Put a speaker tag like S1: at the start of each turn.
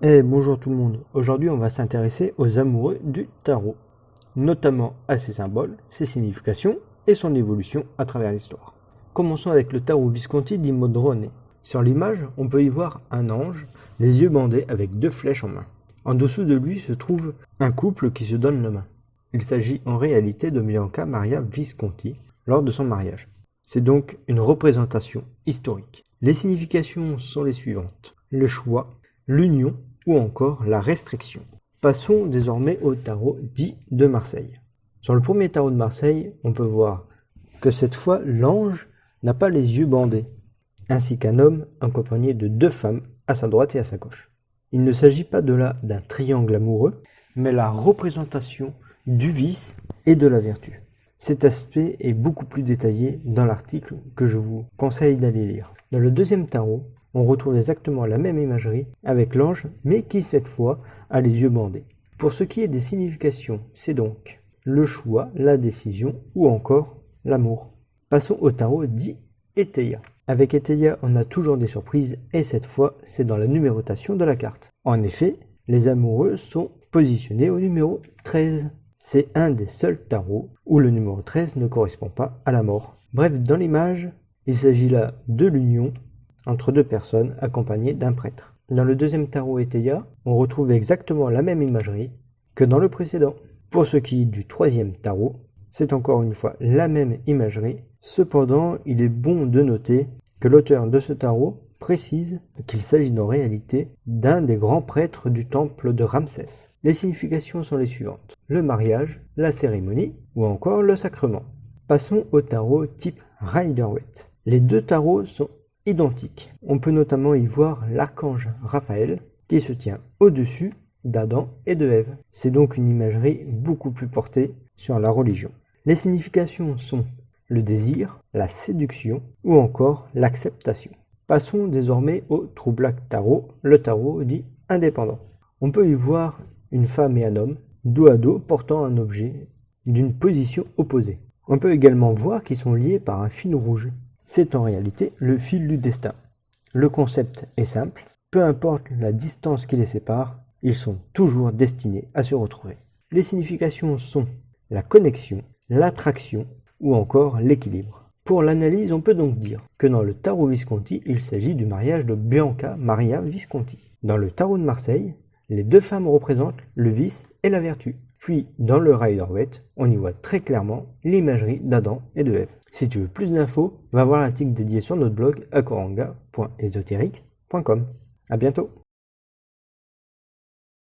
S1: Bonjour tout le monde, aujourd'hui on va s'intéresser aux amoureux du tarot, notamment à ses symboles, ses significations et son évolution à travers l'histoire. Commençons avec le tarot Visconti di Modrone. Sur l'image, on peut y voir un ange, les yeux bandés avec 2 flèches en main. En dessous de lui se trouve un couple qui se donne la main. Il s'agit en réalité de Bianca Maria Visconti lors de son mariage. C'est donc une représentation historique. Les significations sont les suivantes: le choix, l'union ou encore la restriction. Passons désormais au tarot dit de Marseille. Sur le premier tarot de Marseille, on peut voir que cette fois l'ange n'a pas les yeux bandés, ainsi qu'un homme accompagné de 2 femmes à sa droite et à sa gauche. Il ne s'agit pas de là d'un triangle amoureux, mais la représentation du vice et de la vertu. Cet aspect est beaucoup plus détaillé dans l'article que je vous conseille d'aller lire. Dans le deuxième tarot, on retrouve exactement la même imagerie avec l'ange, mais qui cette fois a les yeux bandés. Pour ce qui est des significations, c'est donc le choix, la décision ou encore l'amour. Passons au tarot dit Eteia. Avec Eteia, on a toujours des surprises et cette fois, c'est dans la numérotation de la carte. En effet, les amoureux sont positionnés au numéro 13. C'est un des seuls tarots où le numéro 13 ne correspond pas à la mort. Bref, dans l'image, il s'agit là de l'union entre 2 personnes accompagnées d'un prêtre. Dans le deuxième tarot Eteia, on retrouve exactement la même imagerie que dans le précédent. Pour ce qui est du troisième tarot, c'est encore une fois la même imagerie. Cependant, il est bon de noter que l'auteur de ce tarot précise qu'il s'agit en réalité d'un des grands prêtres du temple de Ramsès. Les significations sont les suivantes: le mariage, la cérémonie ou encore le sacrement. Passons au tarot type Rider-Waite. Les 2 tarots sont identiques. On peut notamment y voir l'archange Raphaël qui se tient au-dessus d'Adam et de Ève. C'est donc une imagerie beaucoup plus portée sur la religion. Les significations sont le désir, la séduction ou encore l'acceptation. Passons désormais au True Black Tarot, le tarot dit indépendant. On peut y voir une femme et un homme, dos à dos, portant un objet d'une position opposée. On peut également voir qu'ils sont liés par un fil rouge. C'est en réalité le fil du destin. Le concept est simple, peu importe la distance qui les sépare, ils sont toujours destinés à se retrouver. Les significations sont la connexion, l'attraction ou encore l'équilibre. Pour l'analyse, on peut donc dire que dans le tarot Visconti, il s'agit du mariage de Bianca Maria Visconti. Dans le tarot de Marseille, les 2 femmes représentent le vice et la vertu. Puis, dans le Rider-Waite, on y voit très clairement l'imagerie d'Adam et de Ève. Si tu veux plus d'infos, va voir l'article dédié sur notre blog akoranga.esoteric.com. À bientôt!